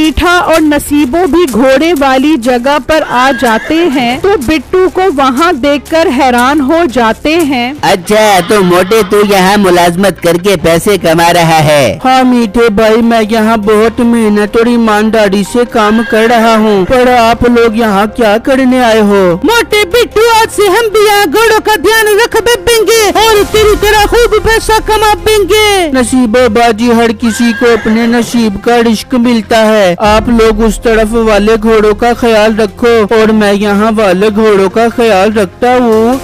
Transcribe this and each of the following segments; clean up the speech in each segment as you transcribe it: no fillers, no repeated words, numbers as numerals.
मीठा और नसीबो भी घोड़े वाली जगह पर आ जाते हैं तो बिट्टू को वहाँ देखकर हैरान हो जाते हैं। अच्छा तो मोटे तू यहाँ मुलाजमत करके पैसे कमा रहा है? हाँ मीठे भाई, मैं यहाँ बहुत मेहनत और ईमानदारी से काम कर रहा हूँ, पर आप लोग यहाँ क्या करने आए हो? मोटे बिट्टू, आज से हम भी यहाँ घोड़ों का ध्यान रख बेंगे और तेरी तरह खूब पैसा कमा बेंगे। नसीबोबाजी, हर किसी को अपने नसीब का रिस्क मिलता है। आप लोग उस तरफ वाले घोड़ों का ख्याल रखो और मैं यहाँ वाले घोड़ों का ख्याल रखता हूँ।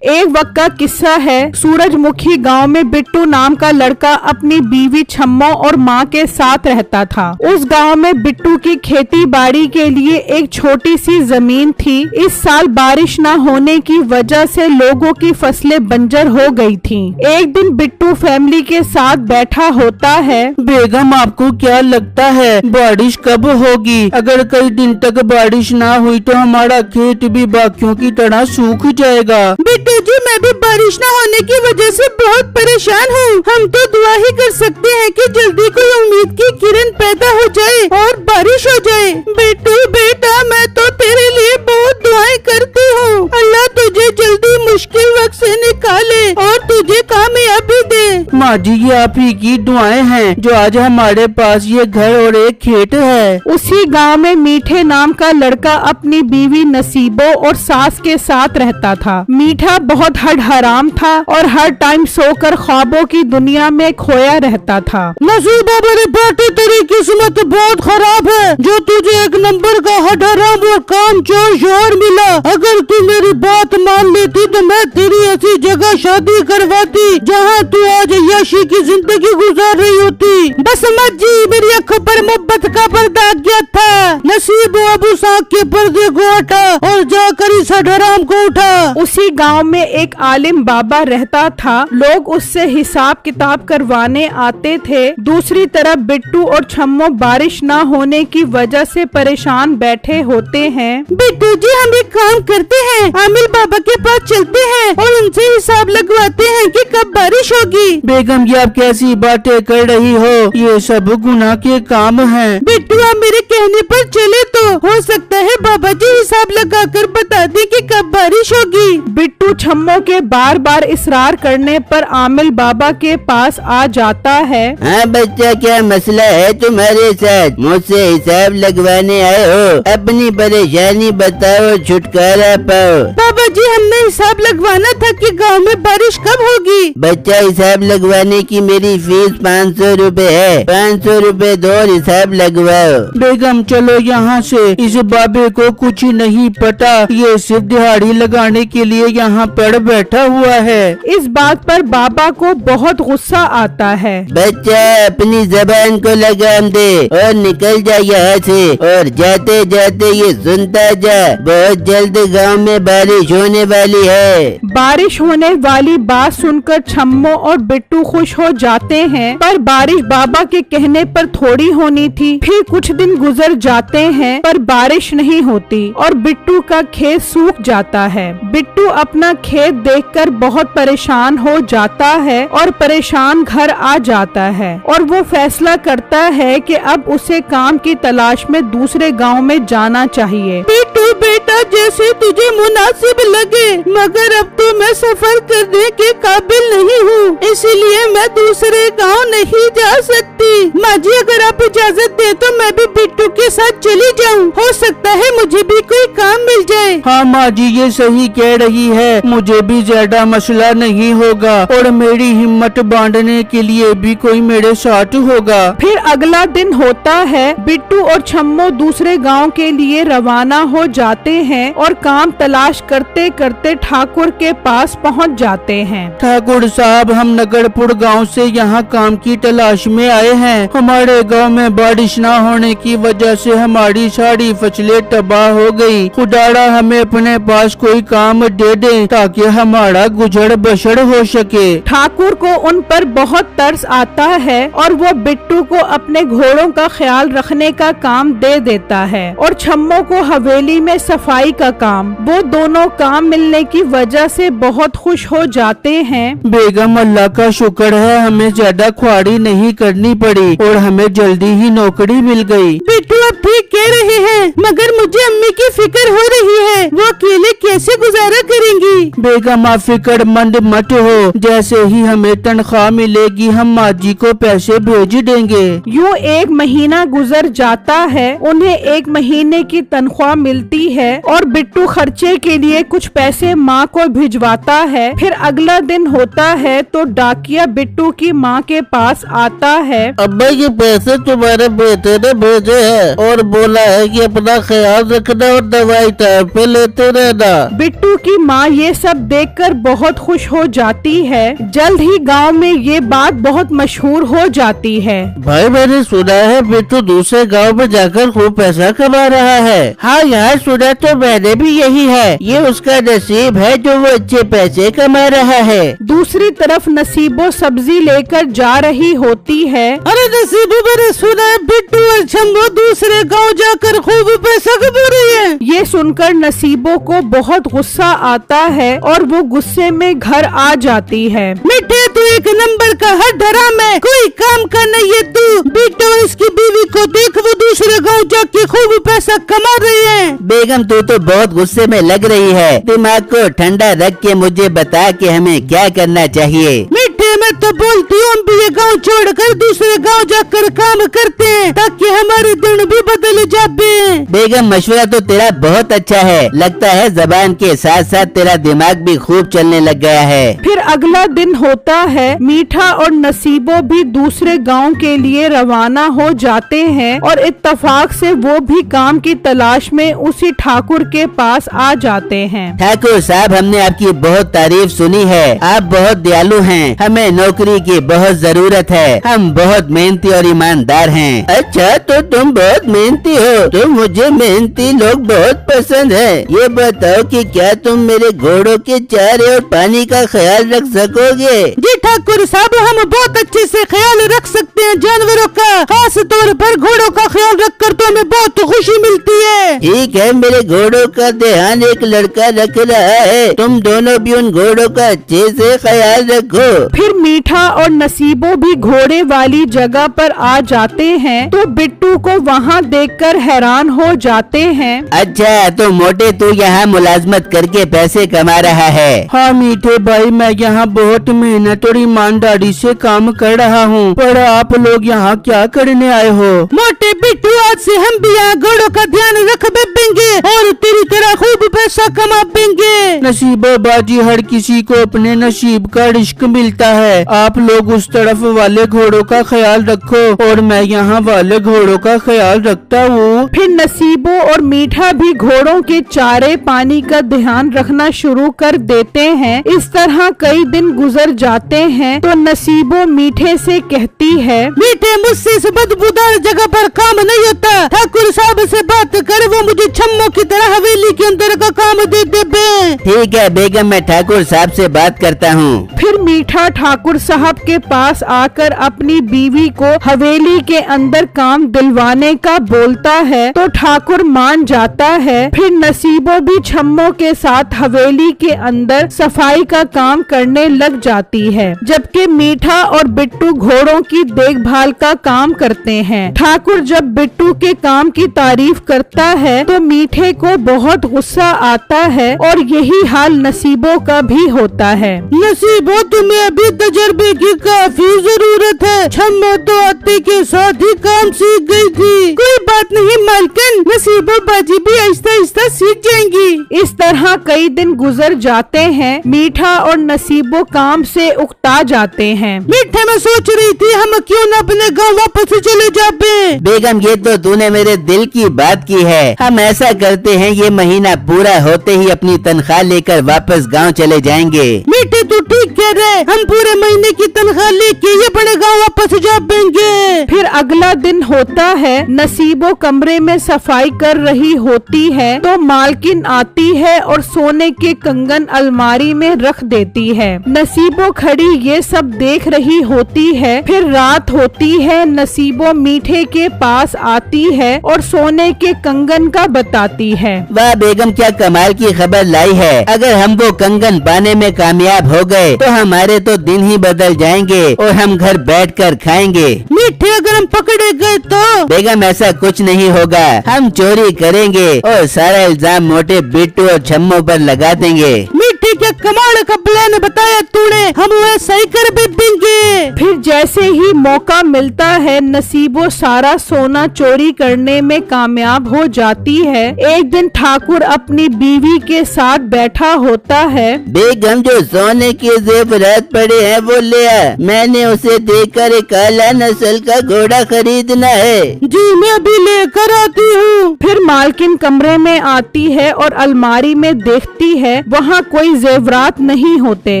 एक वक्त का किस्सा है। सूरजमुखी गांव में बिट्टू नाम का लड़का अपनी बीवी छम्मो और माँ के साथ रहता था। उस गांव में बिट्टू की खेती बाड़ी के लिए एक छोटी सी जमीन थी। इस साल बारिश न होने की वजह से लोगों की फसलें बंजर हो गई थीं। एक दिन बिट्टू फैमिली के साथ बैठा होता है। बेगम, आपको क्या लगता है बारिश कब होगी? अगर कई दिन तक बारिश ना हुई तो हमारा खेत भी बाकियों की तरह सूख जाएगा। जी, मैं भी बारिश न होने की वजह से बहुत परेशान हूँ। हम तो दुआ ही कर सकते हैं कि जल्दी कोई उम्मीद की किरण पैदा हो जाए और बारिश हो जाए। बिट्टू बेटा, मैं तो तेरे लिए बहुत दुआएं करती हूँ। अल्लाह तुझे जल्दी मुश्किल वक्त से निकाले और तुझे कामयाबी दे। माँ जी, ये आप ही की दुआएं हैं जो आज हमारे पास ये घर और एक खेत है। उसी गांव में मीठे नाम का लड़का अपनी बीवी नसीबो और सास के साथ रहता था। मीठा बहुत हराम था और हर टाइम सोकर ख्वाबों की दुनिया में खोया रहता था। नसीबो मेरे बेटे, तेरी किस्मत बहुत खराब है जो तुझे एक नंबर का हराम और कामचोर शोहर मिला। अगर तू मेरी बात मान लेती तो मैं तेरी ऐसी जगह शादी करवाती जहाँ तू आज यशी की जिंदगी गुजार रही होती। बस मत जी, मेरी आंखों पर मोहब्बत का पर्दा गया था। नसीबो अबू साहब के पर्दे को हटा और जाकर इस हराम को उठा। उसी गांव में एक आलिम बाबा रहता था। लोग उससे हिसाब किताब करवाने आते थे। दूसरी तरफ बिट्टू और छम्मो बारिश न होने की वजह से परेशान बैठे होते हैं। बिट्टू जी, हम एक काम करते हैं, आमिर बाबा के पास चलते हैं और उनसे हिसाब लगवाते हैं कि कब बारिश होगी। बेगम, ये आप कैसी बातें कर रही हो? ये सब गुनाह के काम हैं। बिट्टू, आप मेरे कहने पर चले तो हो सकता है बाबा जी हिसाब लगाकर बता दे कि कब बारिश होगी। बिट्टू छम्मो के बार बार इसरार करने पर आमिल बाबा के पास आ जाता है। हाँ बच्चा, क्या मसला है तुम्हारे साथ? मुझसे हिसाब लगवाने आए हो? अपनी परेशानी बताओ, छुटकारा पाओ। बाबा जी, हमने हिसाब लगवाना था कि गांव में बारिश कब होगी। बच्चा, हिसाब लगवाने की मेरी फीस 500 रुपए है। 500 रुपए दो और हिसाब लगवाओ। बेगम, चलो यहाँ से। इस बाबे को कुछ नहीं पता, ये सिर्फ दिहाड़ी लगाने के लिए यहाँ पर बैठा हुआ है। इस बात पर बाबा को बहुत गुस्सा आता है। बच्चा, अपनी जबान को लगाम दे और निकल जा यहाँ से, और जाते जाते ये सुनता जा, बहुत जल्द गांव में बारिश होने वाली है। बारिश होने वाली बात सुनकर छम्मो और बिट्टू खुश हो जाते हैं, पर बारिश बाबा के कहने पर थोड़ी होनी थी। फिर कुछ दिन गुजर जाते हैं पर बारिश नहीं होती और बिट्टू का खेत सूख जाता है। बिट्टू अपना खेत देखकर बहुत परेशान हो जाता है और परेशान घर आ जाता है और वो फैसला करता है कि अब उसे काम की तलाश में दूसरे गांव में जाना चाहिए। बिट्टू बेटा, जैसे तुझे मुनासिब लगे, मगर अब तो मैं सफर करने के काबिल नहीं हूँ, इसलिए मैं दूसरे गांव नहीं जा सकती। माँ जी, अगर आप इजाजत दे तो मैं भी बिट्टू के साथ चली जाऊँ। हो सकता है मुझे भी कोई काम मिल जाए। हाँ माँ जी, ये सही कह रही है। मुझे भी ज्यादा मसला नहीं होगा और मेरी हिम्मत बांटने के लिए भी कोई मेरे साथ होगा। फिर अगला दिन होता है। बिट्टू और छम्मो दूसरे गांव के लिए रवाना हो जाते हैं और काम तलाश करते करते ठाकुर के पास पहुंच जाते हैं। ठाकुर साहब, हम नगरपुर गांव से यहाँ काम की तलाश में आए हैं। हमारे गांव में बारिश न होने की वजह से हमारी सारी फसलें तबाह हो गई। खुदारा हमें हमें अपने पास कोई काम दे दे ताकि हमारा गुजर बसर हो सके। ठाकुर को उन पर बहुत तरस आता है और वो बिट्टू को अपने घोड़ों का ख्याल रखने का काम दे देता है और छम्मो को हवेली में सफाई का काम। वो दोनों काम मिलने की वजह से बहुत खुश हो जाते हैं। बेगम अल्लाह का शुक्र है हमें ज्यादा ख्वारी नहीं करनी पड़ी और हमें जल्दी ही नौकरी मिल गई। बिट्टू आप ठीक कह रहे हैं, मगर मुझे अम्मी की फिक्र हो रही है, वो अकेले कैसे गुजारा करेंगी। बेगम आप फिक्रमंद मत हो, जैसे ही हमें तनख्वाह मिलेगी हम माँ जी को पैसे भेज देंगे। यूँ 1 महीना गुजर जाता है, उन्हें 1 महीने की तनख्वाह मिलती है और बिट्टू खर्चे के लिए कुछ पैसे माँ को भिजवाता है। फिर अगला दिन होता है तो डाकिया बिट्टू की माँ के पास आता है। अब्बा ये पैसे तुम्हारे बेटे ने भेजे हैं और बोला है कि अपना ख्याल रखना और दवाई टाइम पे लेते रहना। बिट्टू की माँ ये सब देखकर बहुत खुश हो जाती है। जल्द ही गांव में ये बात बहुत मशहूर हो जाती है। भाई मैंने सुना है बिट्टू दूसरे गांव में जाकर खूब पैसा कमा रहा है। हाँ यार सुना तो मैंने भी यही है, ये उसका नसीब है जो वो अच्छे पैसे कमा रहा है। दूसरी तरफ नसीबो सब्जी लेकर जा रही होती है। अरे नसीबो मैंने सुना है बिट्टू और छम्मो दूसरे गांव जाकर खूब पैसा कमा रही है। ये सुनकर नसीबो को बहुत गुस्सा आता है और वो गुस्से में घर आ जाती है। मिठे तू 1 नंबर का हर हराम है, कोई काम का नहीं है तू। बिट्टू और इसकी बीवी को देख, वो दूसरे गांव जाके खूब पैसा कमा रही है। बेगम तू तो बहुत गुस्से में लग रही है, दिमाग को ठंडा रख के मुझे बता कि हमें क्या करना चाहिए। मिठे मैं तो बोलती हूँ हम भी ये गाँव छोड़कर दूसरे गाँव जाकर काम करते हैं ताकि हमारे दिन भी बदल जाते। बेगम मशवरा तो तेरा बहुत अच्छा है, लगता है जबान के साथ साथ तेरा दिमाग भी खूब चलने लग गया है। फिर अगला दिन होता है, मीठा और नसीबो भी दूसरे गांव के लिए रवाना हो जाते हैं और इत्तेफाक से वो भी काम की तलाश में उसी ठाकुर के पास आ जाते हैं। ठाकुर साहब हमने आपकी बहुत तारीफ सुनी है, आप बहुत दयालु हैं, हमें नौकरी की बहुत जरूरत है, हम बहुत मेहनती और ईमानदार हैं। अच्छा तो तुम बहुत मेहनती हो, तो मुझे मेहनती लोग बहुत पसंद है। ये बताओ कि क्या तुम मेरे घोड़ों के चारे और पानी का ख्याल रख सकोगे? जी ठाकुर साहब हम बहुत अच्छे से ख्याल रख सकते हैं जानवरों का, खास तौर पर घोड़ों का ख्याल रखकर तो हमें बहुत खुशी मिलती है। ठीक है मेरे घोड़ों का ध्यान एक लड़का रख रहा है, तुम दोनों भी उन घोड़ों का अच्छे से ख्याल रखो। फिर मीठा और नसीबो भी घोड़े वाली जगह पर आ जाते हैं तो बिट्टू को वहाँ देखकर हैरान हो जाते हैं। अच्छा तो मोटे तू यहाँ मुलाजमत करके पैसे कमा रहा है? हाँ मीठे भाई मैं यहाँ बहुत मेहनत और ईमानदारी से काम कर रहा हूँ, पर आप लोग यहाँ क्या करने आए हो? मोटे बिट्टू आज से हम भी यहाँ घोड़ों का ध्यान रख बेंगे और तेरी तरह खूब पैसा कमा बेंगे। नसीबो बाजी हर किसी को अपने नसीब का रिश्क मिलता है, आप लोग उस तरफ वाले घोड़ों का ख्याल रखो और मैं यहाँ वाले घोड़ों का ख्याल रखता हूँ। फिर नसीबो और मीठा भी घोड़ों के चारे पानी का ध्यान रखना शुरू कर देते हैं। इस तरह कई दिन गुजर जाते हैं तो नसीबो मीठे से कहती है, मीठे मुझसे इस बदबूदार जगह पर काम नहीं होता, ठाकुर साहब से बात कर, वो मुझे छम्मो की तरह हवेली के अंदर का काम दे दे बे। ठीक है बेगम मैं ठाकुर साहब से बात करता हूँ। फिर मीठा ठाकुर साहब के पास आकर अपनी बीवी को हवेली के अंदर काम दिलवाने का बोलता है तो ठाकुर मान जाता है। फिर नसीबो भी छम्मो के साथ हवेली के अंदर सफाई का काम करने लग जाती है, जबकि मीठा और बिट्टू घोड़ों की देखभाल का काम करते हैं। ठाकुर जब बिट्टू के काम की तारीफ करता है तो मीठे को बहुत गुस्सा आता है और यही हाल नसीबो का भी होता है। नसीबो तुम्हें अभी तजर्बे की काफी जरूरत है, छम्मो तो आते के साथ ही काम सीख गई थी। कोई बात नहीं मालकिन, नसीबो बाजी भी आहिस्ता आहिस्ता सीख जाएंगी। इस तरह कई दिन गुजर जाते हैं। मीठा और नसीबो काम से उकता जाते हैं। मीठे में सोच रही थी हम क्यों न अपने गांव वापस चले जाते। बेगम ये तो तूने मेरे दिल की बात की है, हम ऐसा करते हैं ये महीना पूरा होते ही अपनी तनख्वाह लेकर वापस गांव चले जाएंगे। मीठे तू ठीक कह रहे, हम पूरे महीने की तनख्वाह लेके ये बड़े गांव वापस जा पाएंगे। फिर अगला दिन होता है, नसीबो कमरे में सफाई कर रही होती है तो मालकिन आती है और सोने के कंगन अलमारी में रख देती है। नसीबो खड़ी ये सब देख रही होती है। फिर रात होती है। नसीबो मीठे के पास आती है और सोने के कंगन का बताती है। वाह बेगम, क्या कमाल की खबर लाई है। अगर हम वो कंगन पाने में कामयाब हो गए तो हमारे तो दिन ही बदल जाएंगे और हम घर बैठकर खाएंगे। मीठे अगर हम पकड़े गए तो? बेगम ऐसा कुछ नहीं होगा, हम चोरी करेंगे और सारा इल्जाम मोटे बिट्टू और छम्मो पर लगा देंगे। मीठे क्या कमाल का प्लान बताया तूने, हम वैसा ही कर भी देंगे। फिर जैसे ही मौका मिलता है नसीबो सारा सोना चोरी करने में कामयाब हो जाती है। एक दिन ठाकुर अपनी बीवी के साथ बैठा होता है। बेगम जो सोने के जेवरात पड़े हैं वो ले आ, मैंने उसे देखकर एक काला नस्ल का घोड़ा खरीदना है। जी मैं अभी लेकर आती हूँ। फिर मालकिन कमरे में आती है और अलमारी में देखती है वहाँ कोई जेवरात नहीं होते।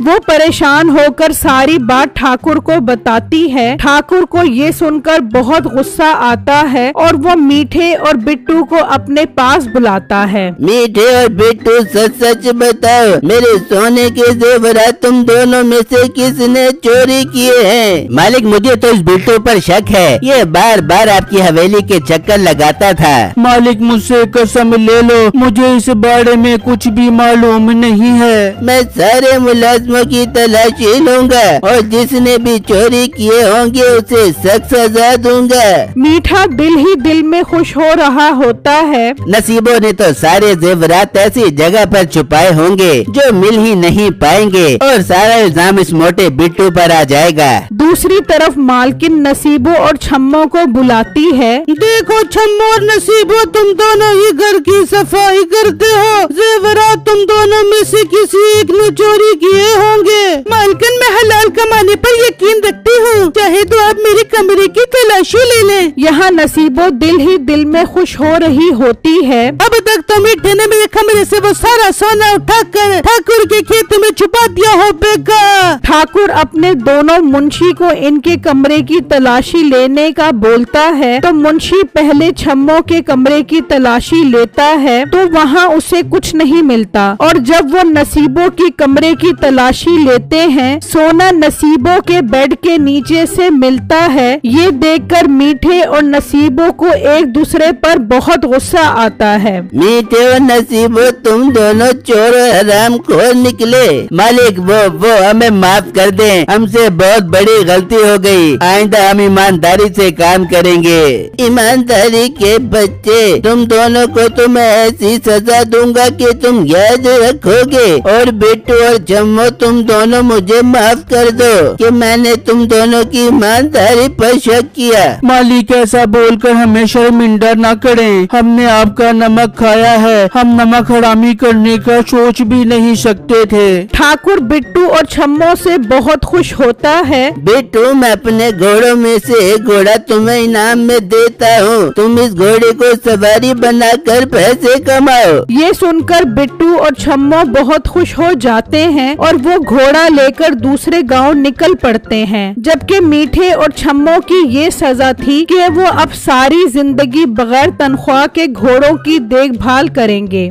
वो परेशान होकर सारी बात ठाकुर को बताती है। ठाकुर को ये सुनकर बहुत गुस्सा आता है और वो मीठे और बिट्टू को अपने पास बुलाता है। मीठे और बिट्टू सच सच बताओ, मेरे सोने के जेवरात तुम दोनों में से किसने चोरी किए हैं? मालिक मुझे तो इस बिट्टू पर शक है, ये बार बार आपकी हवेली के चक्कर लगाता था। मालिक मुझसे कसम ले लो, मुझे इस बारे में कुछ भी मालूम नहीं है। मैं सारे मुलाजमों की तलाशी लूंगा और जिसने भी चोरी किए होंगे उसे सख्त सजा दूंगा। मीठा दिल ही दिल में खुश हो रहा होता है। नसीबों ने तो सारे जेवरात ऐसी जगह पर छुपाए होंगे जो मिल ही नहीं पाएंगे और सारा इल्जाम इस मोटे बिट्टू पर आ जाएगा। दूसरी तरफ मालकिन नसीबो और छम्मो को बुलाती है। देखो छम्मो और नसीबो, तुम दोनों ही घर की सफाई करते हो। जेवरात तुम दोनों में से किसी एक ने चोरी किए होंगे। मालकिन मैं हलाल कमाने पर यकीन रखती हूँ, चाहे तो आप मेरे कमरे की तलाशी ले लें। यहाँ नसीबो दिल ही दिल में खुश हो रही होती है। अब तक तो मीठे ने मेरे कमरे से वो सारा सोना उठाकर ठाकुर के खेत में छुपा दिया हो बेगा। ठाकुर अपने दोनों मुंशी को इनके कमरे की तलाशी लेने का बोलता है तो मुंशी पहले छम्मो के कमरे की तलाशी लेता है तो वहाँ उसे कुछ नहीं मिलता और जब वो नसीबो की कमरे की तलाशी लेते हैं सोना नसीबो के बेड के नीचे से मिलता है। ये देखकर मीठे और नसीबो को एक दूसरे पर बहुत गुस्सा आता है। मीठे और नसीबो तुम दोनों चोर हरामखोर निकले। मालिक वो हमें माफ कर दें, हमसे बहुत बड़ी गलती हो गई। आइंदा हम ईमानदारी से काम करेंगे। ईमानदारी के बच्चे, तुम दोनों को तो मैं ऐसी सजा दूंगा कि तुम याद रखोगे। और बिट्टू और छम्मो तुम दोनों मुझे माफ कर दो कि मैंने तुम दोनों की ईमानदारी पर शक किया। मालिक ऐसा बोलकर हमें शर्मिंदा न करें, हमने आपका नमक खाया है, हम नमक हरामी करने का सोच भी नहीं सकते थे। ठाकुर बिट्टू और छम्मो से बहुत खुश होता है। बिट्टू मैं अपने घोड़ों में से एक घोड़ा तुम्हें इनाम में देता हूँ, तुम इस घोड़े को सवारी बनाकर पैसे कमाओ। ये सुनकर बिट्टू और छम्मो बहुत खुश हो जाते हैं और वो घोड़ा लेकर दूसरे गांव निकल पड़ते हैं। जबकि मीठे और छम्मो की ये सजा थी कि वो अब सारी जिंदगी बगैर तनख्वाह के घोड़ों की देखभाल करेंगे।